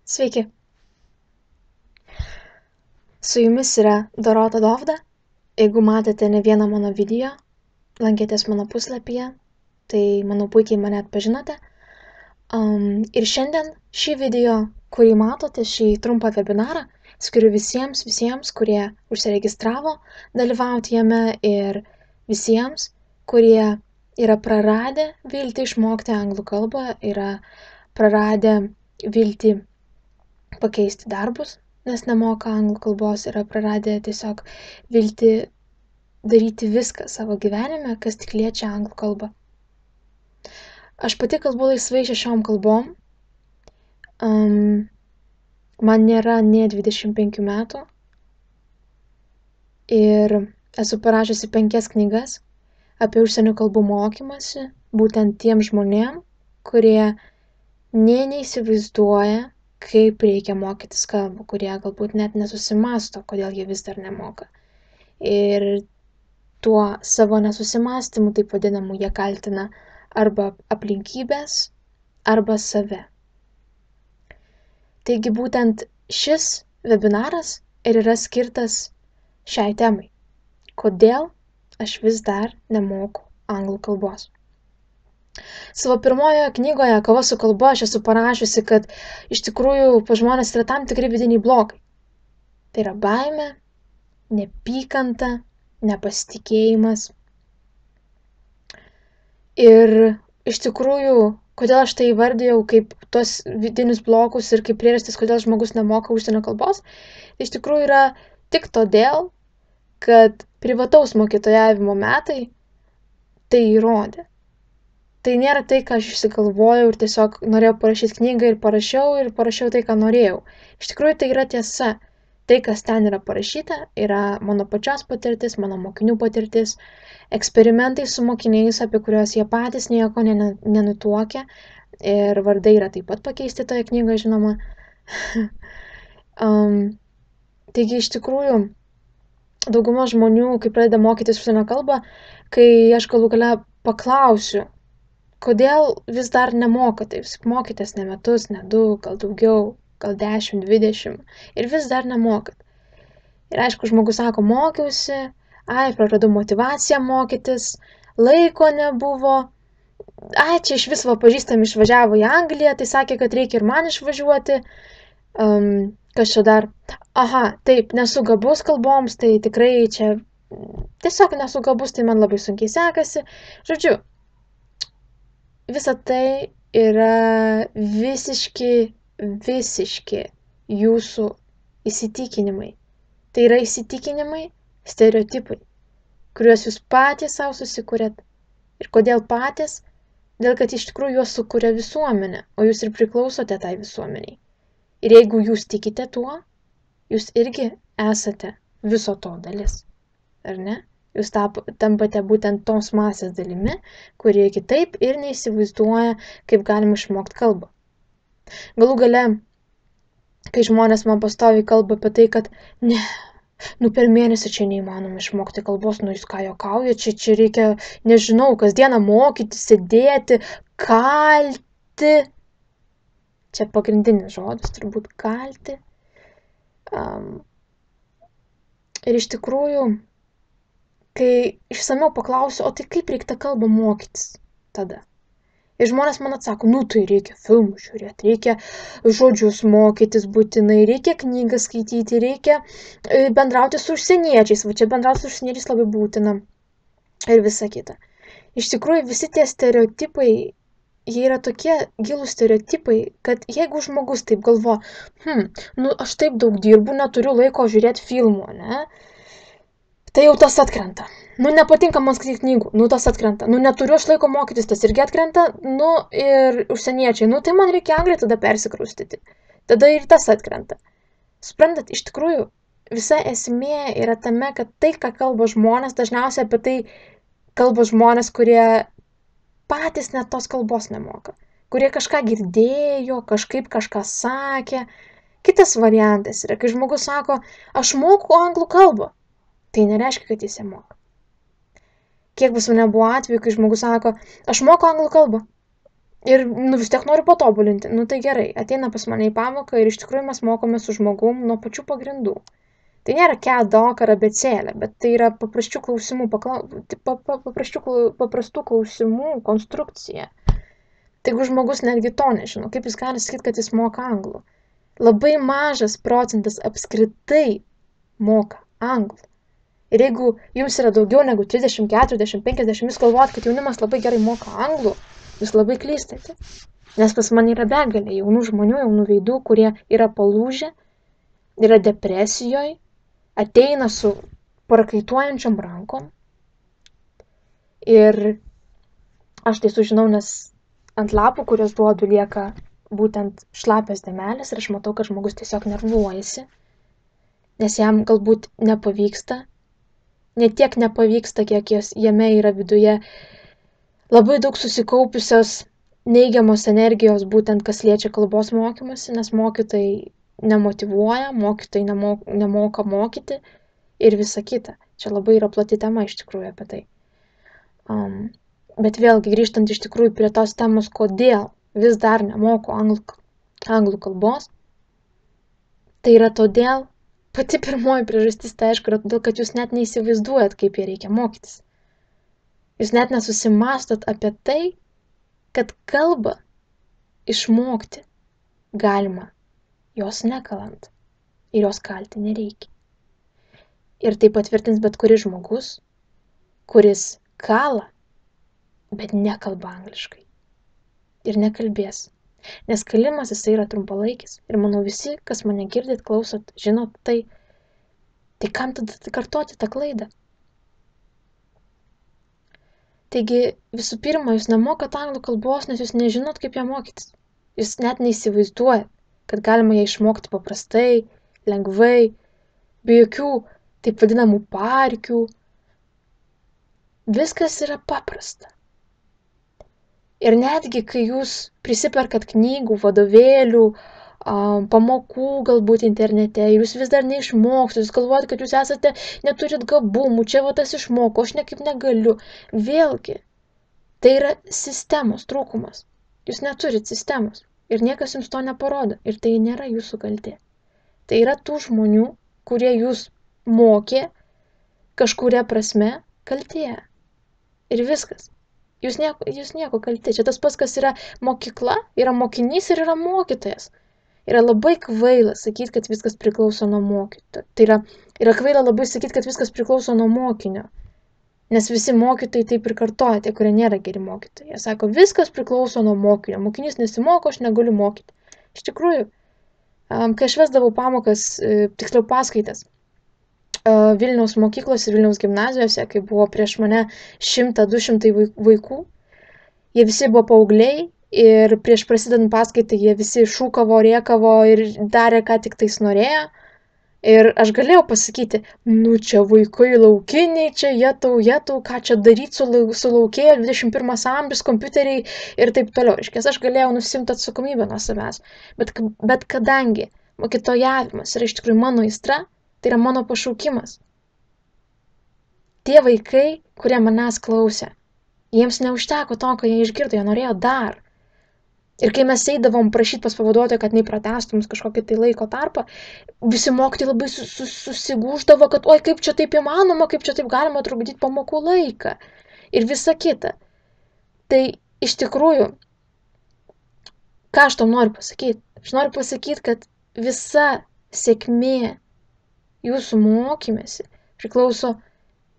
Sveiki. Su jumis yra Dorota Dovda. Jeigu matėte ne vieną mano video, lankėtės mano puslapyje, tai manau puikiai mane atpažinote. Ir šiandien šį video, kurį matote, šį trumpą webinarą, skiriu visiems, kurie užsiregistravo dalyvauti jame ir visiems, kurie yra praradę viltį išmokti anglų kalbą, yra praradę viltį pakeisti darbus, nes nemoka anglų kalbos, yra praradę tiesiog viltį daryti viską savo gyvenime, kas tik liečia anglų kalbą. Aš pati kalbu laisvai 6 kalbom. Man nėra nė 25 metų. Ir esu parašiusi 5 knygas apie užsienio kalbų mokymąsi, būtent tiem žmonėm, kurie neįsivaizduoja, kaip reikia mokytis kalbų, kurie galbūt net nesusimąsto, kodėl jie vis dar nemoka. Ir tuo savo nesusimąstymu, taip vadinamu, jie kaltina arba aplinkybės, arba save. Taigi būtent šis webinaras ir yra skirtas šiai temai. Kodėl aš vis dar nemoku anglų kalbos? Savo pirmojoje knygoje Kova su kalba aš esu parašiusi, kad iš tikrųjų pas žmonės yra tam tikri vidiniai blokai. Tai yra baimė, nepykanta, nepasitikėjimas. Ir iš tikrųjų, kodėl aš tai įvardijau kaip tuos vidinius blokus ir kaip priežastis, kodėl žmogus nemoka užsienio kalbos, iš tikrųjų yra tik todėl, kad privataus mokytojavimo metai tai įrodė. Tai nėra tai, ką aš išsigalvojau ir tiesiog norėjau parašyti knygą ir parašiau tai, ką norėjau. Iš tikrųjų, tai yra tiesa. Tai, kas ten yra parašyta, yra mano pačios patirtis, mano mokinių patirtis, eksperimentai su mokiniais, apie kuriuos jie patys nieko nenutuokia. Ir vardai yra taip pat pakeisti toje knygoje, žinoma. Taigi, iš tikrųjų, dauguma žmonių, kai pradeda mokytis užsienio kalbą, kai aš galų gale paklausiu, kodėl vis dar nemokate, jūs mokėtės ne metus, ne 2, gal daugiau, gal 10, 20 ir vis dar nemokat. Ir aišku, žmogus sako, mokiausi, praradau motyvaciją mokytis, laiko nebuvo, čia iš viso pažįstami išvažiavo į Angliją, tai sakė, kad reikia ir man išvažiuoti, kas čia dar, taip, nesu gabus kalboms, tai tikrai čia tiesiog nesu gabus, tai man labai sunkiai sekasi, žodžiu. Visa tai yra visiški jūsų įsitikinimai. Tai yra įsitikinimai, stereotipai, kuriuos jūs patys savo susikūrėt. Ir kodėl patys? Dėl kad iš tikrųjų juos sukuria visuomenė, o jūs ir priklausote tai visuomeniai. Ir jeigu jūs tikite tuo, jūs irgi esate viso to dalis. Ar ne? Jūs tampate būtent tos masės dalimi, kurie kitaip ir neįsivaizduoja, kaip galima išmokti kalbą. Galų gale, kai žmonės man pastoviai kalba apie tai, kad per mėnesį čia neįmanoma išmokti kalbos, jūs ką juokauja, čia reikia, nežinau, kasdieną mokyti, sėdėti, kalti. Čia pagrindinis žodis, turbūt kalti. Ir iš tikrųjų, kai išsamiau paklausiu, o tai kaip reikia tą kalbą mokytis tada? Ir žmonės man atsako, tai reikia filmų žiūrėti, reikia žodžius mokytis būtinai, reikia knygą skaityti, reikia bendrauti su užsieniečiais, čia bendrauti su užsieniečiais labai būtina ir visa kita. Iš tikrųjų, visi tie stereotipai, jie yra tokie gilūs stereotipai, kad jeigu žmogus taip galvo, aš taip daug dirbu, neturiu laiko žiūrėti filmų, ne? Tai jau tas atkrenta. Nepatinka man skaityti knygų, tas atkrenta. Neturiu aš laiko mokytis, tas irgi atkrenta. Ir užsieniečiai, tai man reikia Angliją tada persikraustyti. Tada ir tas atkrenta. Suprantat, iš tikrųjų, visa esmė yra tame, kad tai, ką kalba žmonės, dažniausiai apie tai kalba žmonės, kurie patys net tos kalbos nemoka. Kurie kažką girdėjo, kažkaip kažką sakė. Kitas variantas yra, kai žmogus sako, aš moku anglų kalbą. Tai nereiškia, kad jis ją moka. Kiek pas mane buvo atveju, kai žmogus sako, aš moku anglų kalbą. Ir, vis tiek noriu patobulinti. Tai gerai, ateina pas mane į pamoką ir iš tikrųjų mes mokome su žmogum nuo pačių pagrindų. Tai nėra kedok ar abėcėlė, bet tai yra paprastų klausimų konstrukcija. Tai jeigu žmogus netgi to nežino, kaip jis gali sakyti, kad jis moka anglų? Labai mažas procentas apskritai moka anglų. Ir jeigu jums yra daugiau negu 30, 40, 50, jūs galvojat, kad jaunimas labai gerai moka anglų, jūs labai klystate. Nes pas mane yra begalė jaunų žmonių, jaunų veidų, kurie yra palūžę, yra depresijoje, ateina su prakaituojančiom rankom. Ir aš tai sužinau, nes ant lapų, kurios duodu, lieka būtent šlapios dėmelės ir aš matau, kad žmogus tiesiog nervuojasi, nes jam galbūt nepavyksta, ne tiek nepavyksta, kiek jame yra viduje labai daug susikaupusios neigiamos energijos, būtent kas liečia kalbos mokymusi, nes mokytojai nemotyvuoja, mokytojai nemoka mokyti ir visa kita. Čia labai yra plati tema iš tikrųjų apie tai. Bet vėlgi grįžtant iš tikrųjų prie tos temos, kodėl vis dar nemoku anglų kalbos, tai yra todėl, pati pirmoji priežastis, tai aišku, yra todėl, kad jūs net neįsivaizduojat, kaip ją reikia mokytis. Jūs net nesusimastot apie tai, kad kalbą išmokti galima jos nekalant ir jos kalti nereikia. Ir tai patvirtins bet kuris žmogus, kuris kala, bet nekalba angliškai. Ir nekalbės. Nes kalimas jisai yra trumpalaikis. Ir manau visi, kas mane girdit, klausot, žinot tai kam tada kartoti tą klaidą? Taigi visų pirma, jūs nemokat anglų kalbos, nes jūs nežinot, kaip ją mokytis. Jūs net neįsivaizduojat, kad galima ją išmokti paprastai, lengvai, be jokių taip vadinamų parkių. Viskas yra paprasta. Ir netgi, kai jūs prisiperkat knygų, vadovėlių, pamokų galbūt internete, jūs vis dar neišmokstat, jūs galvojat, kad jūs neturit gabumų, čia tas išmoko, aš niekaip negaliu. Vėlgi, tai yra sistemos trūkumas. Jūs neturit sistemos ir niekas jums to neparodo. Ir tai nėra jūsų kaltė. Tai yra tų žmonių, kurie jūs mokė kažkuria prasme kaltė. Ir viskas. Jūs nieko kalti. Čia tas pats, kas yra mokykla, yra mokinys ir yra mokytojas. Yra labai kvaila sakyti, kad viskas priklauso nuo mokytojo. Tai yra kvaila labai sakyti, kad viskas priklauso nuo mokinio. Nes visi mokytojai taip ir kartoja, tie, kurie nėra geri mokytojai. Jie sako, viskas priklauso nuo mokinio. Mokinys nesimoko, aš negaliu mokyti. Iš tikrųjų, kai aš vesdavau pamokas, tiksliau paskaitas, Vilniaus mokyklos ir Vilniaus gimnazijose, kai buvo prieš mane 100-200 vaikų, jie visi buvo paaugliai ir prieš prasidedant paskaitai jie visi šūkavo, rėkavo ir darė, ką tik tais norėjo. Ir aš galėjau pasakyti, čia vaikai laukiniai, čia jetau, ką čia daryti su laukėje, 21 amžius, kompiuteriai ir taip toliau. Aš galėjau nusimti atsakomybę nuo savęs. Bet kadangi mokytojavimas yra iš tikrųjų mano aistra, tai yra mano pašaukimas. Tie vaikai, kurie manęs klausė, jiems neužteko to, ką jie išgirdo, jie norėjo dar. Ir kai mes eidavom prašyti pas pavaduotoją, kad neipratęstų mums kažkokį tai laiko tarpą, visi mokytojai labai susigūždavo, kad oi, kaip čia taip įmanoma, kaip čia taip galima trukdyti pamokų laiką. Ir visa kita. Tai iš tikrųjų, ką aš tam noriu pasakyti? Aš noriu pasakyti, kad visa sėkmė jūsų mokymėsi priklauso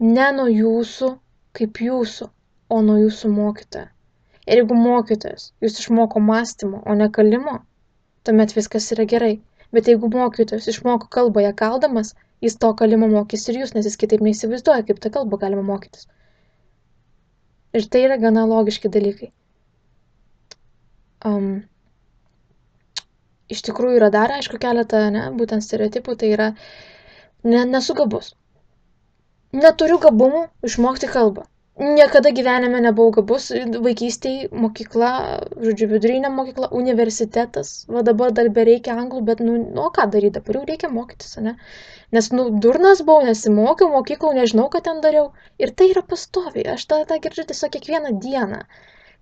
ne nuo jūsų kaip jūsų, o nuo jūsų mokytojo. Ir jeigu mokytojas jūs išmoko mąstymo, o ne kalimo, tuomet viskas yra gerai. Bet jeigu mokytojas išmoko kalbą ją kaldamas, jis to kalimo mokys ir jūs, nes jis kitaip neįsivaizduoja, kaip tą kalbą galima mokytis. Ir tai yra gana logiški dalykai. Iš tikrųjų yra dar, aišku, keletą, būtent stereotipų, tai yra nesu gabus. Neturiu gabumų išmokti kalbą. Niekada gyvenime nebuvau gabus, vaikystėje mokykla, vidurinė mokykla, universitetas, va dabar dar bereikia anglų, bet ką daryti, dabar jau reikia mokytis, ne? Nes durnas buvau, nesimokiau mokyklų, nežinau, ką ten dariau. Ir tai yra pastoviai, aš tą girdžiu tiesiog kiekvieną dieną,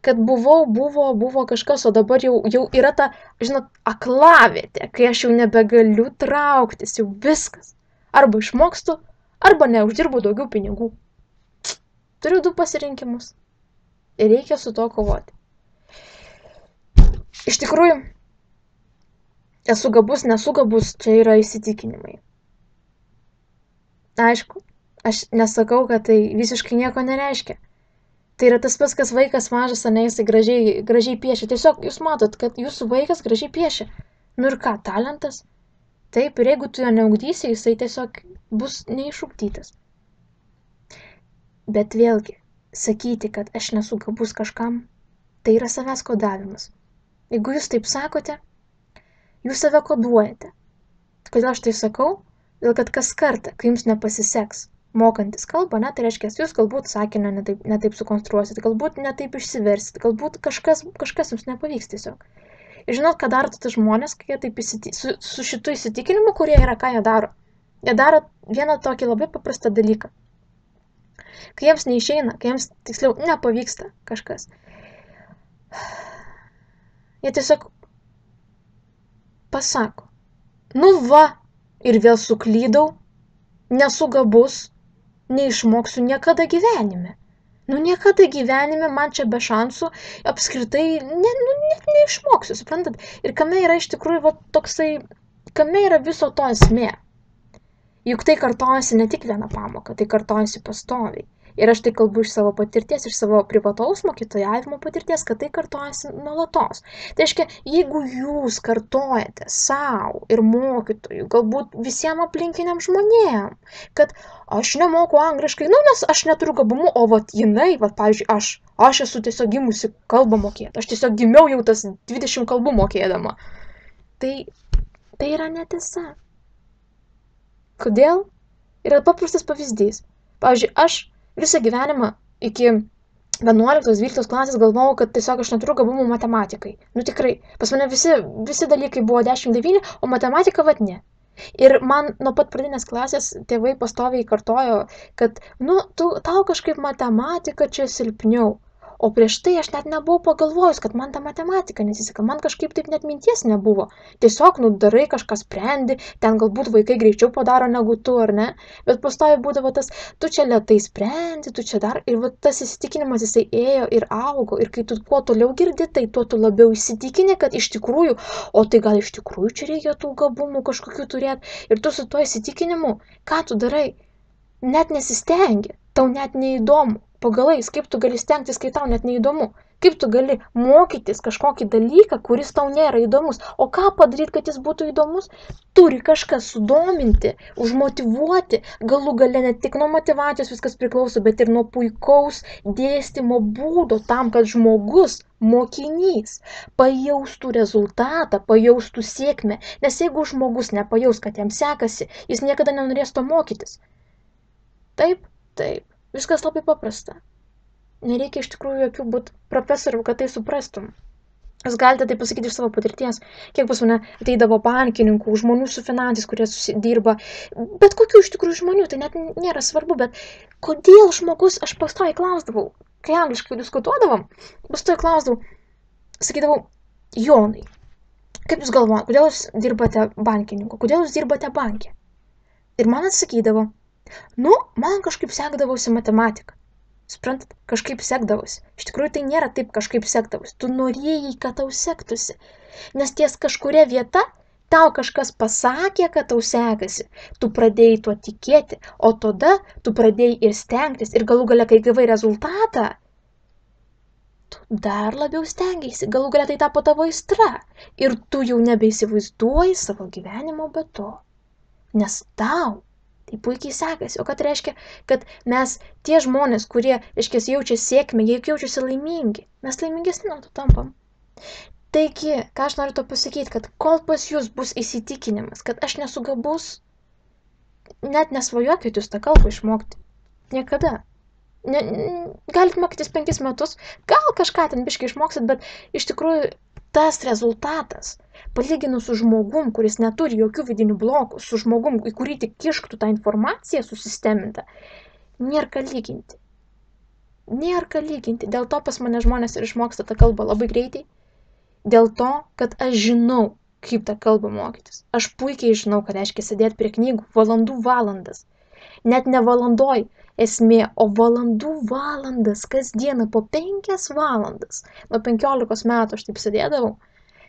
kad buvo kažkas, o dabar jau yra ta, žinot, aklavietė, kai aš jau nebegaliu trauktis, jau viskas. Arba išmokstu, arba neuždirbu daugiau pinigų. Turiu 2 pasirinkimus. Ir reikia su to kovoti. Iš tikrųjų, esu gabus, nesu gabus, čia yra įsitikinimai. Aišku, aš nesakau, kad tai visiškai nieko nereiškia. Tai yra tas pats, kas vaikas mažas, ane, jisai gražiai piešia. Tiesiog jūs matot, kad jūsų vaikas gražiai piešia. Nu ir ką, talentas? Taip, ir jeigu tu jo neugdysi, jisai tiesiog bus neišugdytas. Bet vėlgi, sakyti, kad aš nesu gabus kažkam, tai yra savęs kodavimas. Jeigu jūs taip sakote, jūs save koduojate. Kodėl aš tai sakau? Dėl kad kas kartą, kai jums nepasiseks mokantis kalbą, ne, tai reiškia, jūs galbūt sakinio netaip sukonstruosit, galbūt netaip išsiversit, galbūt kažkas jums nepavyks tiesiog. Ir žinot, ką daro tas žmonės, kai jie taip su šitu įsitikinimu, kurie yra, ką jie daro? Jie daro vieną tokį labai paprastą dalyką. Kai jiems neišeina, kai jiems tiksliau nepavyksta kažkas, jie tiesiog pasako, nu va, ir vėl suklydau, nesu gabus, neišmoksiu niekada gyvenime. Nu niekada gyvenime man čia be šansų apskritai net neišmoksiu, suprantat? Ir kame yra iš tikrųjų va, toksai, kame yra viso to esmė. Juk tai kartojasi ne tik vieną pamoką, tai kartojasi pastoviai. Ir aš tai kalbu iš savo patirties, iš savo privataus mokytojavimo patirties, kad tai kartojasi nuolatos. Tai reiškia, jeigu jūs kartojate savo ir mokytojų, galbūt visiems aplinkiniam žmonėm, kad aš nemoku angliškai, nu nes aš neturiu gabumų, o vat jinai, vat pavyzdžiui, aš esu tiesiog gimusi kalbą mokėti, aš tiesiog gimiau jau tas 20 kalbų mokėdama. Tai yra netiesa. Kodėl? Yra paprastas pavyzdys. Pavyzdžiui, aš visą gyvenimą iki 11-12 klasės galvojau, kad tiesiog aš neturiu gabumų matematikai. Nu tikrai, pas mane visi dalykai buvo 10-9, o matematika vat ne. Ir man nuo pat pradinės klasės tėvai pastoviai kartojo, kad, nu, tau kažkaip matematika čia silpniau. O prieš tai aš net nebuvau pagalvojus, kad man ta matematika nesiseka, man kažkaip taip net minties nebuvo. Tiesiog, nu, darai kažką sprendi, ten galbūt vaikai greičiau padaro negu tu, ar ne? Bet pastoviai būdavo tas, tu čia lėtai sprendi, tu čia dar, ir va, tas įsitikinimas jisai ėjo ir augo. Ir kai tu kuo toliau girdi, tai tuo tu labiau įsitikini, kad iš tikrųjų, o tai gal iš tikrųjų čia reikia tų gabumų kažkokių turėti. Ir tu su tuo įsitikinimu, ką tu darai, net nesistengi, tau net neįdomu. Pagalais, kaip tu gali stengtis, kai tau net neįdomu. Kaip tu gali mokytis kažkokį dalyką, kuris tau nėra įdomus. O ką padaryti, kad jis būtų įdomus? Turi kažkas sudominti, užmotyvuoti. Galų gale ne tik nuo motyvacijos viskas priklauso, bet ir nuo puikaus dėstymo būdo tam, kad žmogus, mokinys, pajaustų rezultatą, pajaustų sėkmę. Nes jeigu žmogus nepajaus, kad jam sekasi, jis niekada nenorės to mokytis. Taip. Viskas labai paprasta. Nereikia iš tikrųjų jokių būti profesorių, kad tai suprastum. Jūs galite tai pasakyti iš savo patirties, kiek pas mane ateidavo bankininkų, žmonių su finansais, kurie dirba. Bet kokių iš tikrųjų žmonių, tai net nėra svarbu, bet kodėl žmogus, aš pastoviai klausdavau, kai angliškai diskutuodavom, pastoviai klausdavau, sakydavau, Jonai, kaip jūs galvojate, kodėl jūs dirbate bankininku, kodėl jūs dirbate banke? Ir man atsakydavo, nu, man kažkaip sekdavosi matematika. Suprantat, kažkaip sekdavosi. Iš tikrųjų, tai nėra taip kažkaip sekdavosi. Tu norėjai, kad tau sektųsi. Nes ties kažkuria vieta tau kažkas pasakė, kad tau sekasi. Tu pradėjai tuo tikėti, o tada tu pradėjai ir stengtis. Ir galų gale, kai gavai rezultatą, tu dar labiau stengiaisi. Galų gale tai tapo tavo aistra. Ir tu jau nebeįsivaizduoji savo gyvenimo be to. Nes tau tai puikiai sekasi. O ką tai reiškia? Kad mes tie žmonės, kurie, reiškia, jaučia sėkmę, jie jaučiasi laimingi. Mes laimingesni nuo to tampam. Taigi, ką aš noriu to pasakyti, kad kol pas jūs bus įsitikinimas, kad aš nesu gabus, net nesvajokit jūs tą kalbą išmokti. Niekada. Galit mokytis 5 metus, gal kažką ten biškai išmoksit, bet iš tikrųjų tas rezultatas, palyginus su žmogum, kuris neturi jokių vidinių blokų, su žmogum, į kurį tik kišktų tą informaciją susistemintą, nėra ką lyginti. Nėra ką lyginti. Dėl to pas mane žmonės ir išmoksta tą kalbą labai greitai. Dėl to, kad aš žinau, kaip tą kalbą mokytis. Aš puikiai žinau, kad reiškia sėdėti prie knygų valandas. Net ne valandoj esmė, o valandas kasdieną po 5 valandas. Nuo 15 metų aš taip sėdėdavau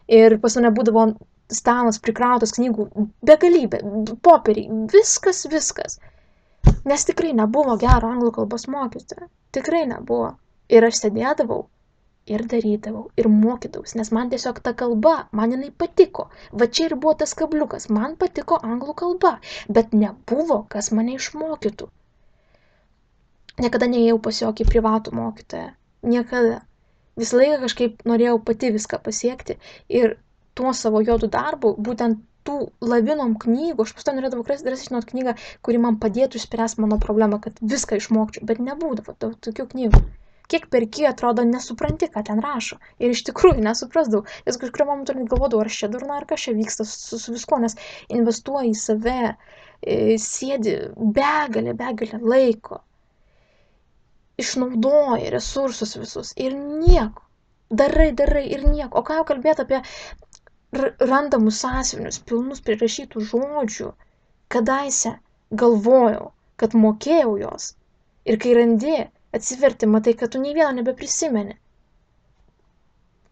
ir pas mane būdavo stalas prikrautas knygų, begalybė, popieriai, viskas. Nes tikrai nebuvo gero anglų kalbos mokytojo. Tikrai nebuvo. Ir aš sėdėdavau ir darydavau ir mokydavausi, nes man tiesiog ta kalba, man jinai patiko. Va čia ir buvo tas kabliukas, man patiko anglų kalba, bet nebuvo, kas mane išmokytų. Niekada neėjau pas jokį privatų mokytoją. Niekada. Visą laiką kažkaip norėjau pati viską pasiekti ir tuo savo juodu darbu, būtent tų lavinom knygų, aš pastoviai norėdavau drąsiai žinot knygą, kuri man padėtų išspręsti mano problemą, kad viską išmokčiau, bet nebūdavo tokių knygų. Kiek perki, atrodo, nesupranti, ką ten rašo. Ir iš tikrųjų nesuprasdavau. Nes kažkurio momentu galvodavau, ar čia durna, ar kas čia vyksta su viskuo, nes investuoji į save, sėdi begalę laiko, išnaudoji resursus visus ir nieko. Darai ir nieko. O ką jau kalbėti apie randamus sąsiuvinius, pilnus prirašytų žodžių, kadaise galvojau, kad mokėjau jos. Ir kai randi, atsiverti, matai, kad tu nei vieno nebeprisimeni.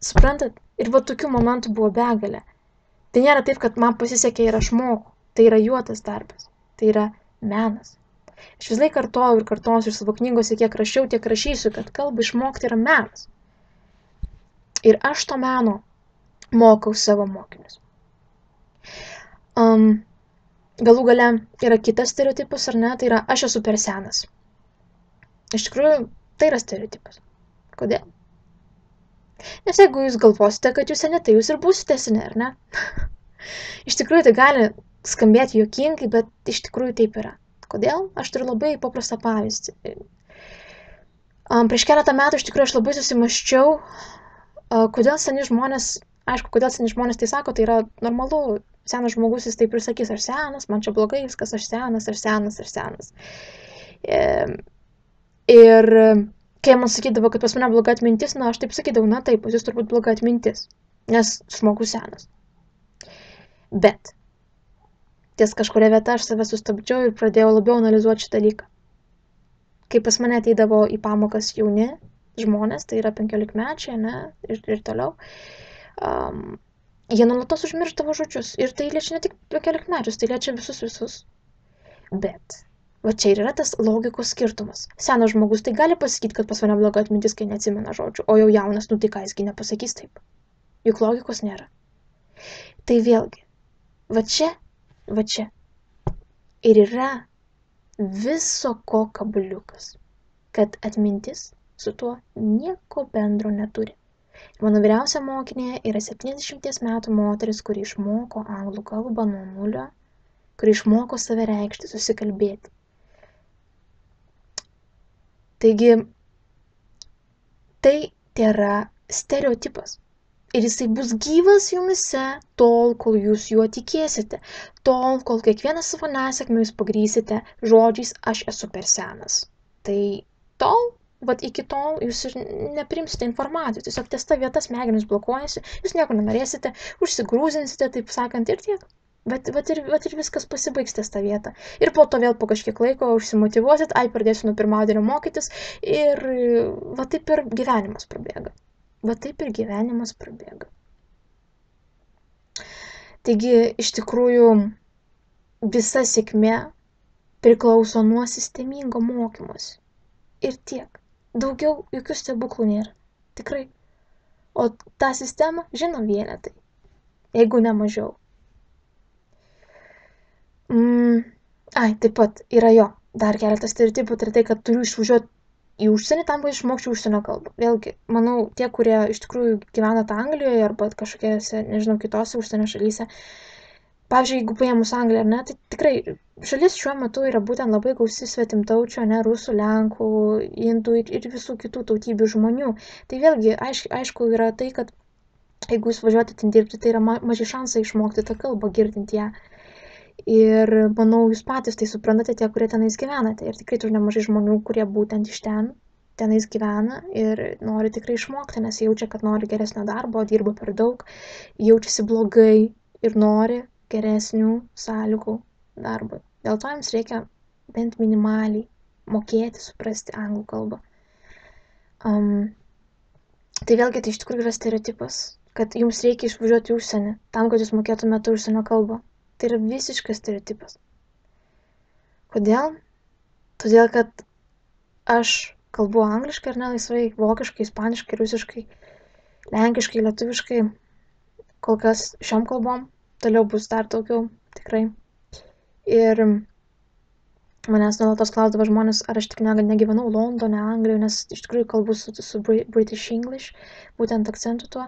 Suprantat? Ir va tokių momentų buvo begalė. Tai nėra taip, kad man pasisekė ir aš moku. Tai yra juodas darbas. Tai yra menas. Aš vis laik kartojau ir kartosiu ir savo knygose, kiek rašiau, tiek rašysiu, kad kalbą išmokti yra menas. Ir aš to meno mokau savo mokinius. Galų gale yra kitas stereotipas, ar ne? Tai yra, aš esu per senas. Iš tikrųjų, tai yra stereotipas. Kodėl? Nes jeigu jūs galvosite, kad jūs seni, tai jūs ir būsite seni, ar ne? Iš tikrųjų, tai gali skambėti juokingai, bet iš tikrųjų taip yra. Kodėl? Aš turiu labai paprastą pavyzdį. Prieš keletą metų iš tikrųjų aš labai susimaščiau, kodėl seni žmonės, aišku, kodėl seni žmonės tai sako, tai yra normalu, senas žmogus jis taip ir sakys, aš senas, man čia blogai viskas, aš senas. Ir kai man sakydavo, kad pas mane bloga atmintis, na, aš taip sakydavau, na taip, pas jūs turbūt bloga atmintis, nes žmogus senas. Bet ties kažkuria vieta aš save sustabdžiau ir pradėjau labiau analizuoti šitą dalyką. Kai pas mane ateidavo į pamokas jauni žmonės, tai yra 15-mečiai, ne, ir toliau, jie nuolatos užmiršdavo žodžius. Ir tai liečia ne tik 15-mečius, tai liečia visus. Bet va čia ir yra tas logikos skirtumas. Senas žmogus tai gali pasakyti, kad pas mane bloga atmintis, kai neatsimena žodžių, o jau jaunas, nu tai ką jisgi nepasakys taip. Juk logikos nėra. Tai vėlgi, va čia ir yra viso ko kabliukas, kad atmintis su tuo nieko bendro neturi. Mano vyriausia mokinė yra 70 metų moteris, kuri išmoko anglų kalbą nuo nulio, kuri išmoko save reikšti, susikalbėti. Taigi, tai yra stereotipas. Ir jisai bus gyvas jumise tol, kol jūs juo tikėsite. Tol, kol kiekvieną savo nesėkmę jūs pagrįsite žodžiais aš esu per senas. Tai tol, iki tol jūs ir neprimsite informacijos. Tiesiog ties ta vieta smegenys blokuojasi, jūs nieko nenorėsite, užsigrūzinsite, taip sakant, ir tiek. Bet ir viskas pasibaigs ties tą vietą. Ir po to vėl po kažkiek laiko užsimotyvuosit, pradėsiu nuo pirmadienio mokytis ir va taip ir gyvenimas prabėga. Taigi, iš tikrųjų, visa sėkmė priklauso nuo sistemingo mokymosi. Ir tiek. Daugiau jokių stebuklų nėra. Tikrai. O tą sistemą žino vienetai. Jeigu ne mažiau. Taip pat yra dar keletas stereotipų, tai tai, kad turiu išvažiuoti į užsienį tam, kad išmokčiau užsienio kalbą. Vėlgi, manau, tie, kurie iš tikrųjų gyvenat Anglijoje arba kažkokiose, nežinau, kitose užsienio šalyse, pavyzdžiui, jeigu paėmus Angliją, ne, tai tikrai šalis šiuo metu yra būtent labai gausi svetimtaučių, ne, rusų, lenkų, indų ir visų kitų tautybių žmonių. Tai vėlgi, aišku, yra tai, kad jeigu jūs važiuojate ten dirbti, tai yra maži šansai išmokti tą kalbą, girdint ją. Ir manau, jūs patys tai suprantate tie, kurie tenais gyvenate. Ir tikrai turi nemažai žmonių, kurie būtent iš ten. tenais gyvena ir nori tikrai išmokti, nes jaučia, kad nori geresnio darbo, dirba per daug, jaučiasi blogai ir nori geresnių sąlygų darbui. Dėl to jums reikia bent minimaliai mokėti suprasti anglų kalbą. Tai vėlgi tai iš tikrųjų yra stereotipas, kad jums reikia išvažiuoti į užsienį, tam, kad jūs mokėtumėte užsienio kalbą. Tai yra visiškas stereotipas. Kodėl? Todėl, kad aš kalbu angliškai ar ne laisvai, vokiškai, ispaniškai, rusiškai, lenkiškai, lietuviškai, kol kas šiom kalbom, toliau bus dar daugiau, tikrai. Ir manęs nuolatos klausdavo žmonės, ar aš tik negyvenau Londone, Anglijoje, nes iš tikrųjų kalbu su British English, būtent akcentu tuo.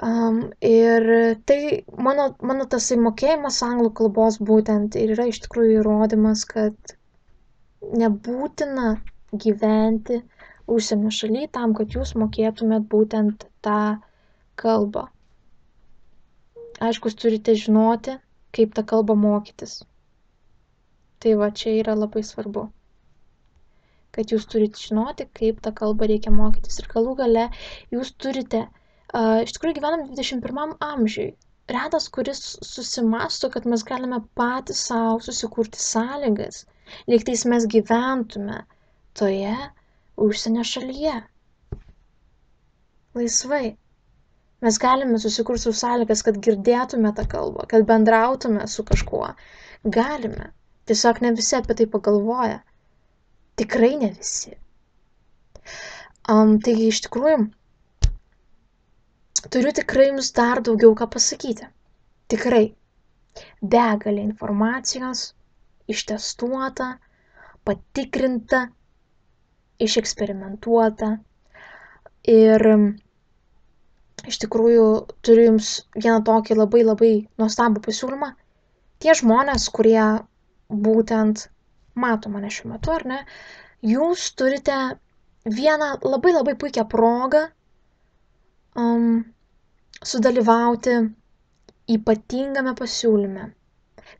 Ir tai mano tasai mokėjimas anglų kalbos būtent ir yra iš tikrųjų įrodymas, kad nebūtina gyventi užsienio šaly tam, kad jūs mokėtumėt būtent tą kalbą. Aišku, jūs turite žinoti, kaip tą kalbą mokytis. Tai va, čia yra labai svarbu. Kad jūs turite žinoti, kaip tą kalbą reikia mokytis. Ir galų gale jūs turite, iš tikrųjų gyvenam 21 amžiui. Retas, kuris susimąsto, kad mes galime patys savo susikurti sąlygas. Lygtais mes gyventume toje užsienio šalyje. Laisvai. Mes galime susikurti savo sąlygas, kad girdėtume tą kalbą, kad bendrautume su kažkuo. Galime. Tiesiog ne visi apie tai pagalvoja. Tikrai ne visi. Taigi iš tikrųjų, turiu tikrai jums dar daugiau ką pasakyti. Tikrai. Begalė informacijos, ištestuota, patikrinta, išeksperimentuota. Ir iš tikrųjų turiu jums vieną tokį labai nuostabų pasiūlymą. Tie žmonės, kurie būtent mato mane šiuo metu, ar ne, jūs turite vieną labai puikią progą sudalyvauti ypatingame pasiūlyme,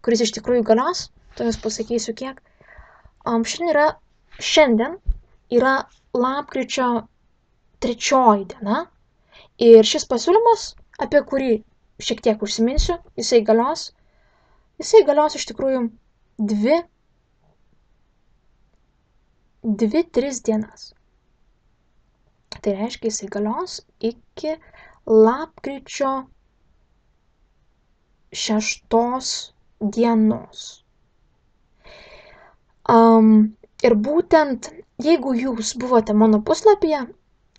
kuris iš tikrųjų galios, to jums pasakysiu kiek. Šiandien yra lapkričio 3 diena ir šis pasiūlymas, apie kurį šiek tiek užsiminsiu, jisai galios iš tikrųjų 2-3 dienas. Tai reiškia, jisai galios iki lapkričio 6 dienos. Ir būtent, jeigu jūs buvote mano puslapyje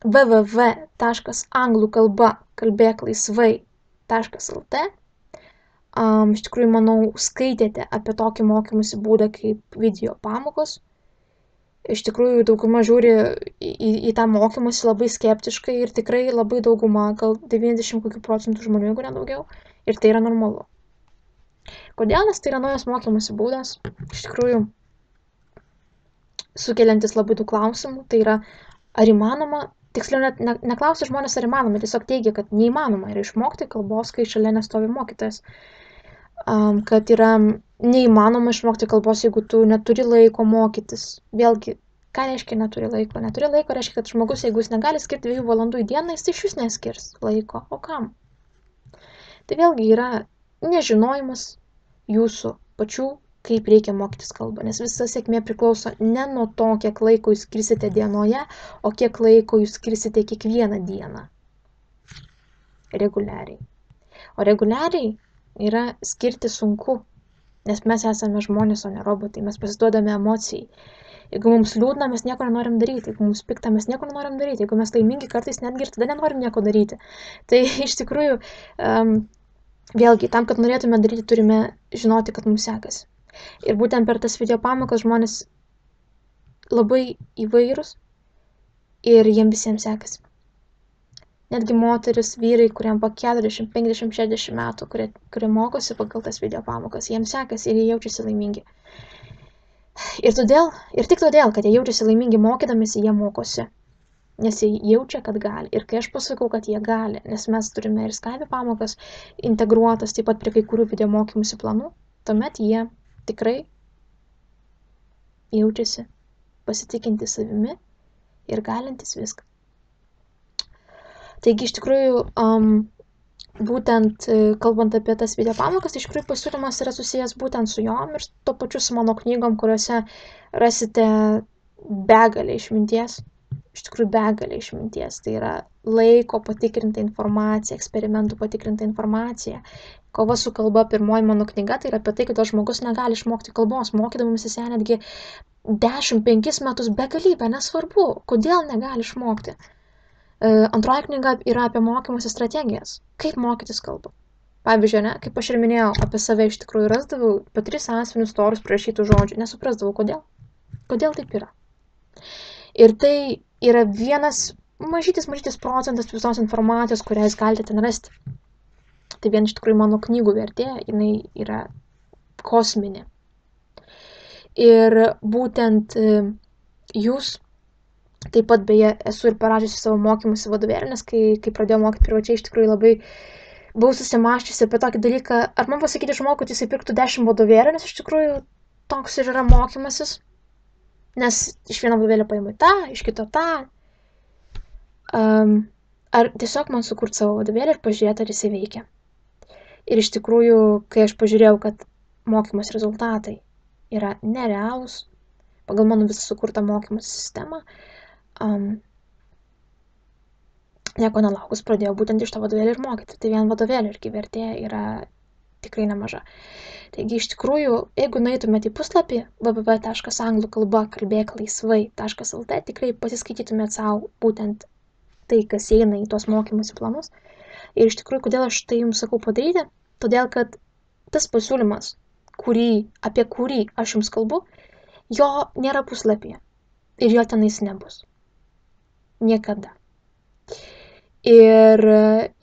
www.anglukalba.kalbėklaisvai.lt, iš tikrųjų, manau, skaitėte apie tokį mokymosi būdą kaip video pamokos. Iš tikrųjų, dauguma žiūri į tą mokymąsi labai skeptiškai ir tikrai labai dauguma, gal 90% žmonių, jeigu ne daugiau, ir tai yra normalu. Kodėl? Nes tai yra naujas mokymosi būdas, iš tikrųjų, sukeliantis labai daug klausimų. Tai yra, ar įmanoma, tiksliau net neklausia žmonės, ar įmanoma, tiesiog teigia, kad neįmanoma yra išmokti kalbos, kai šalia nestovi mokytojas. Kad yra neįmanoma išmokti kalbos, jeigu tu neturi laiko mokytis. Vėlgi, ką reiškia neturi laiko? Neturi laiko reiškia, kad žmogus, jeigu jis negali skirti 2 valandų į dieną, jis iš vis neskirs laiko. O kam? Tai vėlgi yra nežinojimas jūsų pačių, kaip reikia mokytis kalbą, nes visa sėkmė priklauso ne nuo to, kiek laiko jūs skirsite dienoje, o kiek laiko jūs skirsite kiekvieną dieną. Reguliariai. O reguliariai yra skirti sunku, nes mes esame žmonės, o ne robotai, mes pasiduodame emocijai. Jeigu mums liūdna, mes nieko nenorim daryti, jeigu mums pikta, mes nieko nenorim daryti, jeigu mes laimingi, kartais netgi ir tada nenorim nieko daryti. Tai iš tikrųjų, vėlgi, tam, kad norėtume daryti, turime žinoti, kad mums sekasi. Ir būtent per tas video pamokas žmonės labai įvairūs ir jiems visiems sekasi. Netgi moteris, vyrai, kuriem po 40, 50, 60 metų, kurie mokosi pagal tas video pamokas, jiems sekasi ir jie jaučiasi laimingi. Ir tik todėl, kad jie jaučiasi laimingi mokydamėsi, jie mokosi. Nes jie jaučia, kad gali. Ir kai aš pasakau, kad jie gali, nes mes turime ir Skype pamokas integruotas taip pat prie kai kurių video mokymusi planų, tuomet jie tikrai jaučiasi pasitikinti savimi ir galintis viską. Taigi iš tikrųjų, būtent kalbant apie tas video pamokas, iš tikrųjų pasiūlymas yra susijęs būtent su jom ir tuo pačiu su mano knygom, kuriuose rasite begalę išminties. Iš tikrųjų begalė išminties. Tai yra laiko patikrinta informacija, eksperimentų patikrinta informacija. Kova su kalba pirmoji mano knyga, tai yra apie tai, kad žmogus negali išmokti kalbos, mokydamasis ją netgi 10-5 metus begalybę, nesvarbu, kodėl negali išmokti. Antroji knyga yra apie mokymosi strategijas, kaip mokytis kalbą. Pavyzdžiui, kaip aš ir minėjau, apie save iš tikrųjų rasdavau po 3 sąsiuvinius storus prirašytų žodžių, nesuprasdavau, kodėl taip yra. Ir tai yra vienas mažytis procentas visos informacijos, kurią jūs galite ten rasti. Tai vien iš tikrųjų mano knygų vertė, jinai yra kosminė. Ir būtent jūs, taip pat beje, esu ir parašiusi savo mokymusi vadovėlį, nes kai pradėjau mokyti privačiai, iš tikrųjų labai buvau susimąsčiusi apie tokį dalyką, ar man pasakyti žmogui, kad jisai pirktų 10 vadovėlių, nes iš tikrųjų toks ir yra mokymasis. Nes iš vieno vadovėlio paimu tą, iš kito tą. Ar tiesiog man sukurti savo vadovėlį ir pažiūrėti, ar jisai veikia. Ir iš tikrųjų, kai aš pažiūrėjau, kad mokymas rezultatai yra nerealūs, pagal mano visą sukurtą mokymo sistemą, nieko nelaukus pradėjau būtent iš to vadovėlį ir mokyti. Tai vien vadovėlį irgi vertė yra tikrai nemaža. Taigi iš tikrųjų, jeigu nueitumėte į puslapį www.anglų-kalba-kalbėk-laisvai.lt, tikrai pasiskaitytumėte savo būtent tai, kas eina į tuos mokymosi planus. Ir iš tikrųjų, kodėl aš tai jums sakau padaryti? Todėl, kad tas pasiūlymas, apie kurį aš jums kalbu, jo nėra puslapyje. Ir jo tenais nebus. Niekada. Ir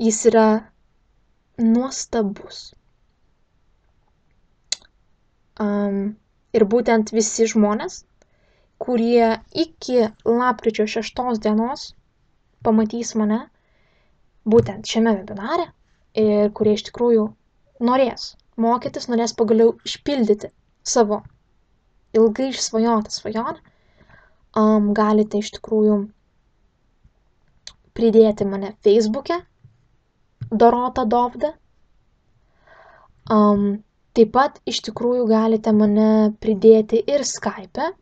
jis yra nuostabus. Ir būtent visi žmonės, kurie iki lapkričio 6 dienos pamatys mane būtent šiame webinare ir kurie iš tikrųjų norės mokytis, norės pagaliau išpildyti savo ilgai išsvajotą svajonę, galite iš tikrųjų pridėti mane Facebook'e, Dorota Dovda. Taip pat iš tikrųjų galite mane pridėti ir Skype'e.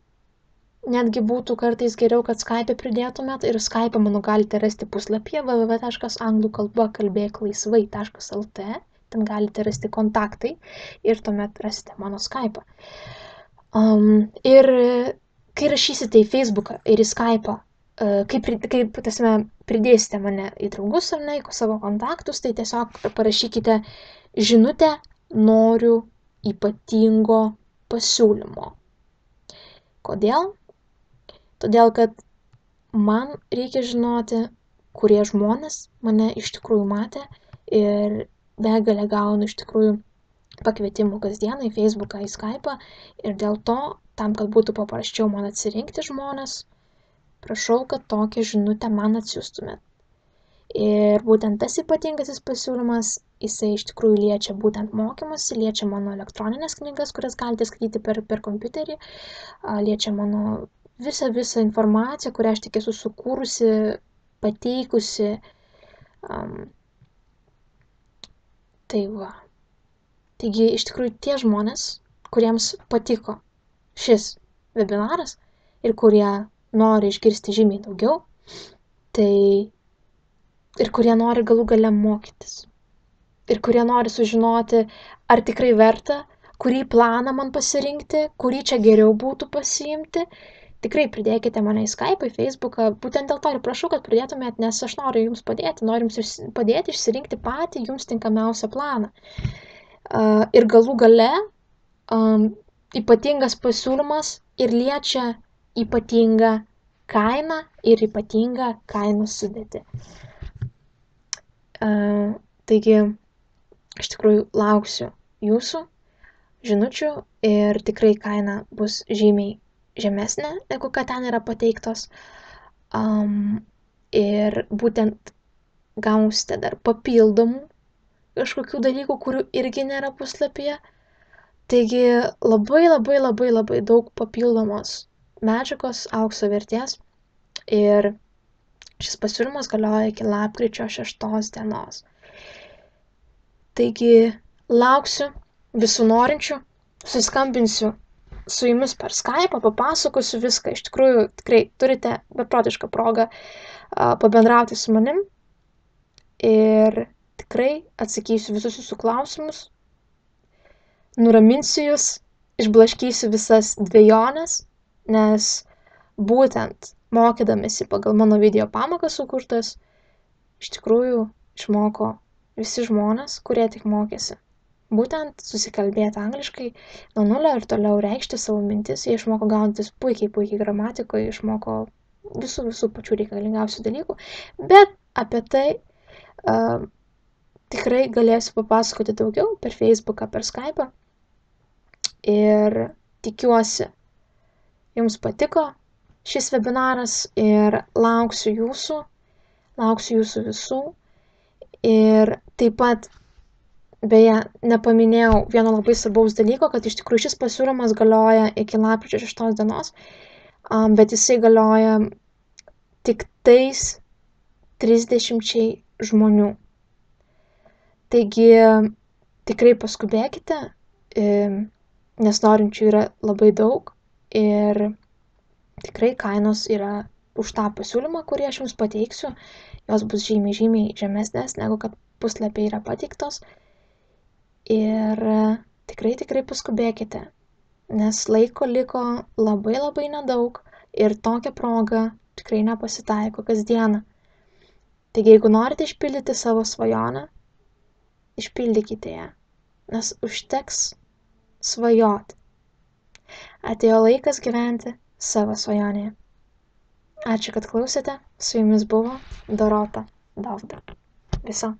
Netgi būtų kartais geriau, kad Skype'e pridėtumėt ir Skype'e mano galite rasti puslapyje www.anglų-kalba-kalbėk-laisvai.lt. Ten galite rasti kontaktai ir tuomet rasite mano Skype'ą. Ir kai rašysite į Facebook'ą ir į Skype'ą, kaip pridėsite mane į draugus ar ne, į savo kontaktus, tai tiesiog parašykite žinutę noriu ypatingo pasiūlymo. Kodėl? Todėl, kad man reikia žinoti, kurie žmonės mane iš tikrųjų matė ir begalę gaunu iš tikrųjų pakvietimų kasdieną į Facebooką, į Skype'ą ir dėl to, tam, kad būtų paprasčiau man atsirinkti žmonės, prašau, kad tokią žinutę man atsiųstumėt. Ir būtent tas ypatingasis pasiūlymas, jisai iš tikrųjų liečia būtent mokymasi, liečia mano elektroninės knygas, kurias galite skaityti per kompiuterį, liečia mano visą informaciją, kurią aš tik esu sukūrusi, pateikusi. Tai va. Taigi, iš tikrųjų, tie žmonės, kuriems patiko šis webinaras ir kurie nori išgirsti žymiai daugiau, tai ir kurie nori galų gale mokytis. Ir kurie nori sužinoti, ar tikrai verta, kurį planą man pasirinkti, kurį čia geriau būtų pasiimti. Tikrai pridėkite mane į Skype'ą, į Facebooką. Būtent dėl to ir prašau, kad pridėtumėt, nes aš noriu jums padėti. Noriu jums padėti išsirinkti patį jums tinkamiausią planą. Ir galų gale ypatingas pasiūlymas ir liečia ypatingą kainą ir ypatingą kainų sudėtį. Taigi, iš tikrųjų lauksiu jūsų žinučių ir tikrai kaina bus žymiai žemesnė, negu kad ten yra pateiktos. Ir būtent gausite dar papildomų kažkokių dalykų, kurių irgi nėra puslapyje. Taigi labai daug papildomos medžiagos, aukso vertės. Ir šis pasiūlymas galioja iki lapkričio 6 dienos. Taigi lauksiu visų norinčių, susiskambinsiu su jumis per Skype'ą, papasakosiu viską. Iš tikrųjų, tikrai turite beprotišką progą pabendrauti su manim ir tikrai atsakysiu visus jūsų klausimus, nuraminsiu jūs, išblaškysiu visas dvejones, nes būtent mokydamėsi pagal mano video pamokas sukurtas, iš tikrųjų išmoko visi žmonės, kurie tik mokėsi. Būtent susikalbėti angliškai nuo nulio ir toliau reikšti savo mintis, jie išmoko gaudytis puikiai gramatikoje, išmoko visų pačių reikalingiausių dalykų, bet apie tai tikrai galėsiu papasakoti daugiau per Facebooką, per Skype'ą. Ir tikiuosi, jums patiko šis webinaras ir lauksiu jūsų visų. Ir taip pat, beje, nepaminėjau vieno labai svarbaus dalyko, kad iš tikrųjų šis pasiūlymas galioja iki lapkričio 6 dienos, bet jisai galioja tik tais 30 žmonių. Taigi tikrai paskubėkite, nes norinčių yra labai daug ir tikrai kainos yra už tą pasiūlymą, kurį aš jums pateiksiu, jos bus žymiai žemesnės, negu kad puslapiai yra pateiktos. Ir tikrai paskubėkite, nes laiko liko labai nedaug ir tokia proga tikrai nepasitaiko kasdieną. Taigi, jeigu norite išpildyti savo svajonę, išpildykite ją, nes užteks svajoti. Atėjo laikas gyventi savo svajonėje. Ačiū, kad klausėte. Su jumis buvo Dorota Dovda. Viso.